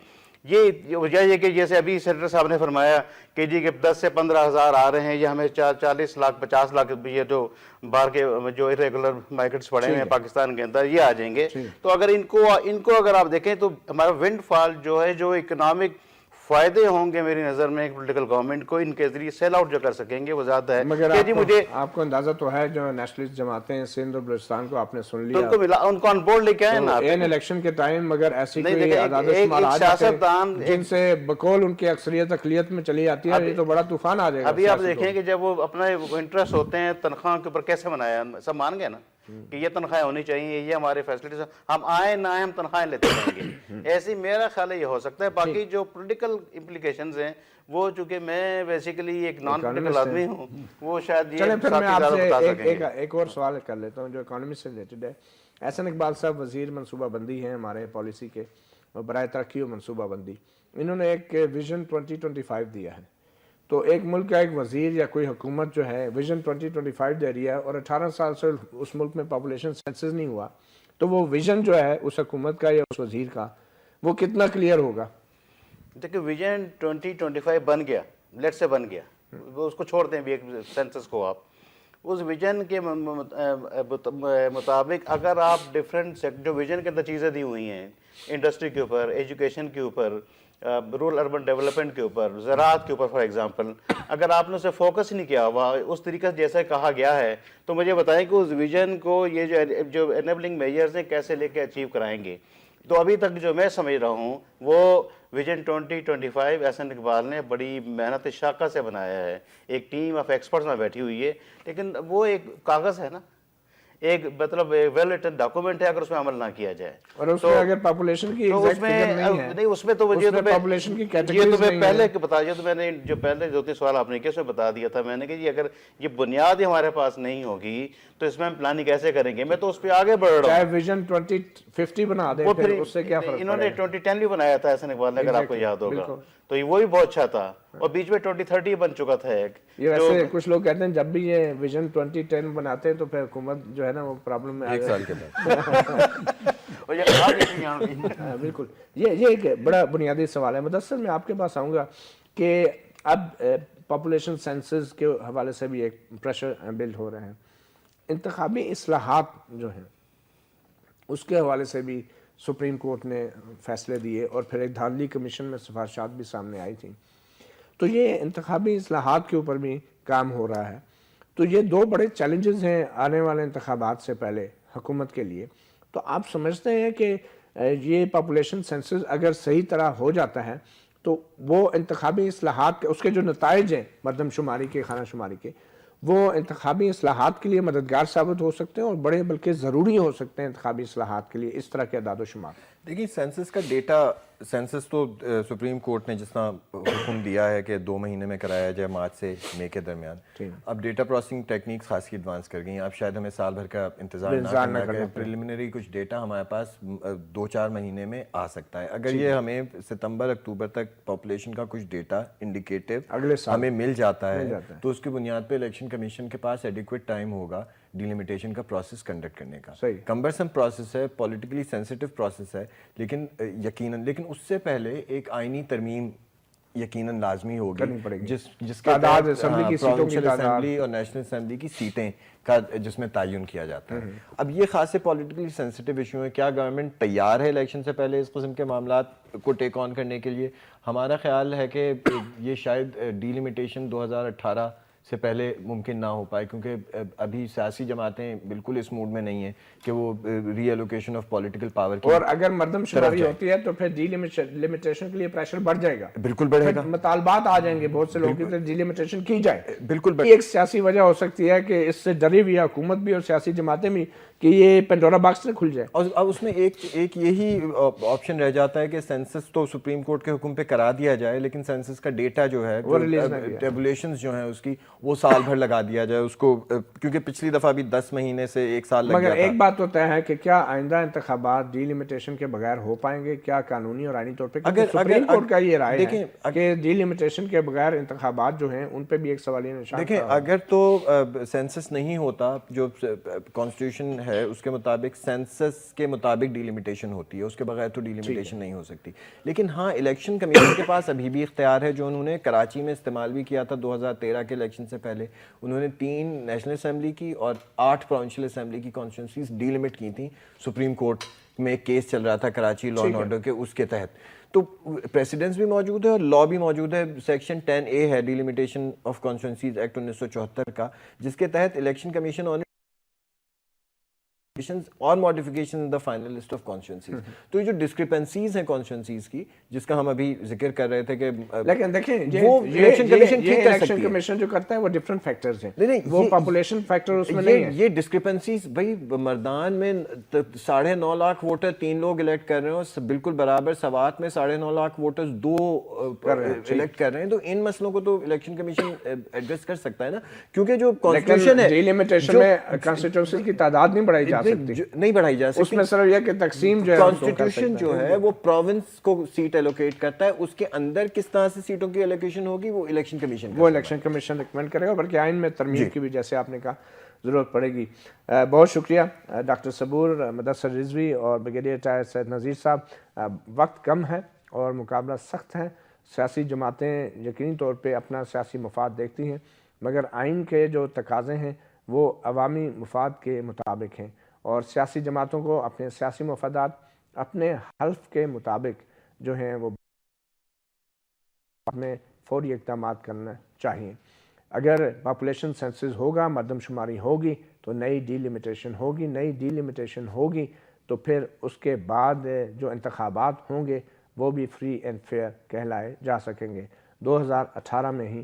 یہ وجہ یہ کہ جیسے ابھی سینیٹر صاحب نے فرمایا کہ جی کہ 10 سے 15 ہزار آ رہے ہیں, یا ہمیں 40 لاکھ 50 لاکھ یہ جو باہر کے جو ارریگولر مائیگرنٹس پڑے ہوئے ہیں پاکستان کے اندر, یہ آ جائیں گے. تو اگر ان کو اگر آپ دیکھیں تو ہمارا ونڈ فال جو ہے, جو اکنامک فائدے ہوں گے میری نظر میں ایک پولیٹیکل گورنمنٹ کو, ان کے ذریعے سیل آؤٹ جو کر سکیں گے وہ زیادہ ہے.
مگر
کہ جی مجھے
آپ کو اندازہ تو ہے جو نیشنلسٹ جماعتیں ہیں سندھ اور بلوچستان کو آپ نے سن لیا,
ان کو آن بورڈ لے کے آئے نا
ان الیکشن کے ٹائم, مگر ایسی کوئی اعداد و شمار آ جاتے ہیں جن سے بقول ان کی اکثریت اقلیت میں چلی جاتی ہے, یہ تو بڑا طوفان آ جائے گا.
ابھی آپ دیکھیں کہ جب وہ اپنا انٹرسٹ ہوتے ہیں تنخواہ کے اوپر کیسے منایا, سب مان گئے نا کہ یہ تنخواہیں ہونی چاہیے, یہ ہمارے فیسلٹیز, ہم آئیں نہ آئیں ہم تنخواہیں لیتے رہیں گے. ایسی میرا خیال ہے یہ ہو سکتا ہے. باقی جو پولیٹیکل امپلیکیشنز ہیں وہ چونکہ میں بیسیکلی ایک نان پولیٹیکل آدمی ہوں, وہ شاید
چلیں پھر میں آپ سے ایک اور سوال کر لیتا ہوں جو اکانومی سے ریلیٹڈ ہے. احسن اقبال صاحب وزیر منصوبہ بندی ہیں ہمارے پالیسی کے, برائے ترقی و منصوبہ بندی, انہوں نے ایک ویژن 2025 دیا ہے. تو ایک ملک کا ایک وزیر یا کوئی حکومت جو ہے ویژن 2025 دے رہی ہے اور 18 سال سے اس ملک میں پاپولیشن سینسس نہیں ہوا, تو وہ ویژن جو ہے اس حکومت کا یا اس وزیر کا وہ کتنا کلیئر ہوگا؟
دیکھیں ویژن 2025 بن گیا, لیٹ سے بن گیا, وہ اس کو چھوڑ دیں بھی ایک سینسس کو. آپ اس ویژن کے مطابق اگر آپ ڈفرینٹ سیکٹر جو ویژن کے اندر چیزیں دی ہوئی ہیں, انڈسٹری کے اوپر, ایجوکیشن کے اوپر, رورل اربن ڈیولپمنٹ کے اوپر, زراعت کے اوپر فار ایگزامپل, اگر آپ نے اسے فوکس نہیں کیا ہوا اس طریقے سے جیسے کہا گیا ہے, تو مجھے بتائیں کہ اس ویژن کو یہ جو انیبلنگ میجرز ہیں کیسے لے کے اچیو کرائیں گے. تو ابھی تک جو میں سمجھ رہا ہوں وہ ویژن 2025 احسن اقبال نے بڑی محنت شاقہ سے بنایا ہے, ایک ٹیم آف ایکسپرٹس میں بیٹھی ہوئی ہے, لیکن وہ ایک کاغذ ہے نا, ایک مطلب ویل ریٹن ڈاکومنٹ ہے, اگر اس میں عمل نہ کیا جائے.
اور اس میں اگر پاپولیشن کی ایگزیکٹ فگر نہیں ہے,
نہیں اس میں تو
اس میں پاپولیشن کی کیٹیگریز نہیں ہے.
یہ تو میں پہلے بتا دیا, تو میں نے جو پہلے 2-3 سوال آپ نے کیا اس میں بتا دیا تھا میں نے کہ جی اگر یہ بنیاد ہی ہمارے پاس نہیں ہوگی تو اس میں ہم پلاننگ کیسے کریں گے. میں تو اس پہ آگے بڑھ رہا ہوں.
چاہے ویژن 2050 بنا دیں, پھر اس سے کیا فرق
انہوں نے 2010 بھی بنایا تھا احسن اقبال نے, اگر آپ کو یاد ہوگا, تو وہ بھی بہت اچھا تھا, اور بیچ میں 2030 بن چکا تھا ایک.
یہ ویسے کچھ لوگ کہتے ہیں جب بھی یہ ویژن 2010 بناتے ہیں تو پھر حکومت جو ہے نا وہ پرابلم میں
ایک سال کے بعد.
بالکل, یہ ایک بڑا بنیادی سوال ہے. مدثر میں آپ کے پاس آؤں گا کہ اب پاپولیشن سینسز کے حوالے سے بھی ایک پریشر بلڈ ہو رہے ہیں. انتخابی اصلاحات جو ہیں اس کے حوالے سے بھی سپریم کورٹ نے فیصلے دیے اور پھر ایک دھاندلی کمیشن میں سفارشات بھی سامنے آئی تھیں. تو یہ انتخابی اصلاحات کے اوپر بھی کام ہو رہا ہے. تو یہ دو بڑے چیلنجز ہیں آنے والے انتخابات سے پہلے حکومت کے لیے. تو آپ سمجھتے ہیں کہ یہ پاپولیشن سینسس اگر صحیح طرح ہو جاتا ہے تو وہ انتخابی اصلاحات کے اس کے جو نتائج ہیں مردم شماری کے خانہ شماری کے وہ انتخابی اصلاحات کے لیے مددگار ثابت ہو سکتے ہیں اور بڑے بلکہ ضروری ہو سکتے ہیں انتخابی اصلاحات کے لیے اس طرح کے اعداد و شمار؟
دیکھیے سینسس کا ڈیٹا سینسس تو سپریم کورٹ نے جس طرح حکم دیا ہے کہ 2 مہینے میں کرایا جائے مارچ سے مئی کے درمیان. اب ڈیٹا پروسیسنگ ٹیکنیکس خاصی ایڈوانس کر گئی ہیں. اب شاید ہمیں سال بھر کا انتظار نہ کرنا کہ پریلیمنری کچھ ڈیٹا ہمارے پاس 2-4 مہینے میں آ سکتا ہے. اگر یہ ہمیں ستمبر اکتوبر تک پاپولیشن کا کچھ ڈیٹا انڈیکیٹو ہمیں مل جاتا ہے تو اس کی بنیاد پہ الیکشن کمیشن کے پاس ایڈیکویٹ ٹائم ہوگا ڈیلیمیٹیشن کا پروسیس کنڈکٹ کرنے کا. کمبرسم پروسیس ہے, پولیٹیکلی سینسیٹیو پروسیس ہے, لیکن اس سے پہلے ایک آئینی ترمیم یقیناً لازمی ہوگی جس کا پروونشل اسمبلی اور نیشنل اسمبلی کی سیٹیں کا جس میں تعین کیا جاتا ہے. اب یہ خاصے پولیٹیکلی سینسیٹیو ایشو ہے. کیا گورنمنٹ تیار ہے الیکشن سے پہلے اس قسم کے معاملات کو ٹیک آن کرنے کے لیے؟ ہمارا خیال ہے کہ یہ شاید ڈیلیمیٹیشن 2018 سے پہلے ممکن نہ ہو پائے, کیونکہ ابھی سیاسی جماعتیں بالکل اس موڈ میں نہیں ہیں کہ وہ ری ایلوکیشن آف پولیٹیکل پاور کی.
اور اگر مردم شماری ہوتی ہے تو پھر ڈی لمیٹیشن کے لیے پریشر بڑھ جائے گا.
بالکل بڑھے گا.
مطالبات آ جائیں گے بہت سے لوگوں کی ڈی لمیٹیشن کی جائے. بالکل ایک سیاسی وجہ ہو سکتی ہے کہ اس سے ڈری ہوئی حکومت بھی اور سیاسی جماعتیں بھی کہ یہ پینڈورا باکس نہ کھل جائے.
اور اب اس میں ایک یہی آپشن رہ جاتا ہے کہ سینسس تو سپریم کورٹ کے حکم پہ کرا دیا جائے, لیکن سینسس کا ڈیٹا جو ہے ٹیبولیشنز جو ہیں اس کی وہ سال بھر لگا دیا جائے اس کو, کیونکہ پچھلی دفعہ بھی 10 مہینے سے 1 سال لگ گیا تھا.
مگر ایک بات تو طے ہے کہ کیا آئندہ انتخابات ڈی لمیٹیشن کے بغیر ہو پائیں گے؟ کیا قانونی اور آئینی طور پہ سپریم کورٹ کا یہ رائے ہے کہ ڈی لمیٹیشن کے بغیر انتخابات جو ہیں ان پہ بھی ایک سوالیہ نشان.
دیکھیں اگر تو سینسس نہیں ہوتا, جو کانسٹیٹیوشن ہے اس کے مطابق سینسس کے مطابق ڈی لمیٹیشن ہوتی ہے, اس کے بغیر تو ڈی لمیٹیشن نہیں ہو سکتی. لیکن ہاں الیکشن کمیشن کے پاس ابھی بھی اختیار ہے جو انہوں نے کراچی میں استعمال بھی کیا تھا 2013 کے الیکشن سے پہلے. انہوں نے 3 نیشنل اسمبلی کی اور 8 پروونشل اسمبلی کی کانسٹیٹوئنسیز ڈی لمٹ کی تھیں. سپریم کورٹ میں ایک کیس چل رہا تھا کراچی لا اینڈ آرڈر کے, اس کے تحت تو پریسیڈنس بھی موجود ہے اور لا بھی موجود ہے. سیکشن 10A ہے delimitation of constituencies act 1974 کا, جس کے تحت الیکشن کمیشن اور modification in the final list of constituencies. تو یہ جو ڈسکرپنسیز ہیں کانسٹیٹوئنسیز کی جس کا ہم ابھی ذکر کر رہے تھے کہ
لیکن دیکھیں
وہ الیکشن کمیشن ٹھیک کر سکتی ہے.
کمیشن جو کرتا ہے وہ ڈیفرنٹ فیکٹرز ہیں, وہ پاپولیشن فیکٹر اس میں نہیں ہے.
یہ ڈسکرپنسیز بھائی مردان میں 9.5 لاکھ ووٹر 3 لوگ الیکٹ کر رہے ہیں, بالکل برابر سوات میں 9.5 لاکھ ووٹرز 2 الیکٹ کر رہے ہیں. تو ان مسئلوں کو تو الیکشن کمیشن ایڈریس کر سکتا ہے نا, کیونکہ جو کانسٹیٹیوشن ہے
ڈی لمیٹیشن میں کانسٹیٹیوشن کی تعداد نہیں بڑھائی جا سکتی,
نہیں بڑھائی جا سکتی.
اس میں صرف یہ کہ تقسیم جو ہے
کانسٹیٹیوشن جو ہے وہ پروونس کو سیٹ ایلوکیٹ کرتا ہے, اس کے اندر کس طرح سے سیٹوں کی ایلوکیشن ہوگی وہ الیکشن کمیشن
ریکمینڈ کرے گا, بلکہ آئین میں ترمیم کی بھی جیسے آپ نے کہا ضرورت پڑے گی. بہت شکریہ ڈاکٹر صبور, مدثر رضوی اور بریگیڈیئر ٹائر سید نذیر صاحب. وقت کم ہے اور مقابلہ سخت ہے. سیاسی جماعتیں یقینی طور پہ اپنا سیاسی مفاد دیکھتی ہیں, مگر آئین کے جو تقاضے ہیں وہ عوامی مفاد کے مطابق ہیں, اور سیاسی جماعتوں کو اپنے سیاسی مفادات اپنے حلف کے مطابق جو ہیں وہ میں فوری اقدامات کرنا چاہیے. اگر پاپولیشن سینسس ہوگا, مردم شماری ہوگی تو نئی ڈی لمیٹیشن ہوگی تو پھر اس کے بعد جو انتخابات ہوں گے وہ بھی فری اینڈ فیئر کہلائے جا سکیں گے. 2018 میں ہی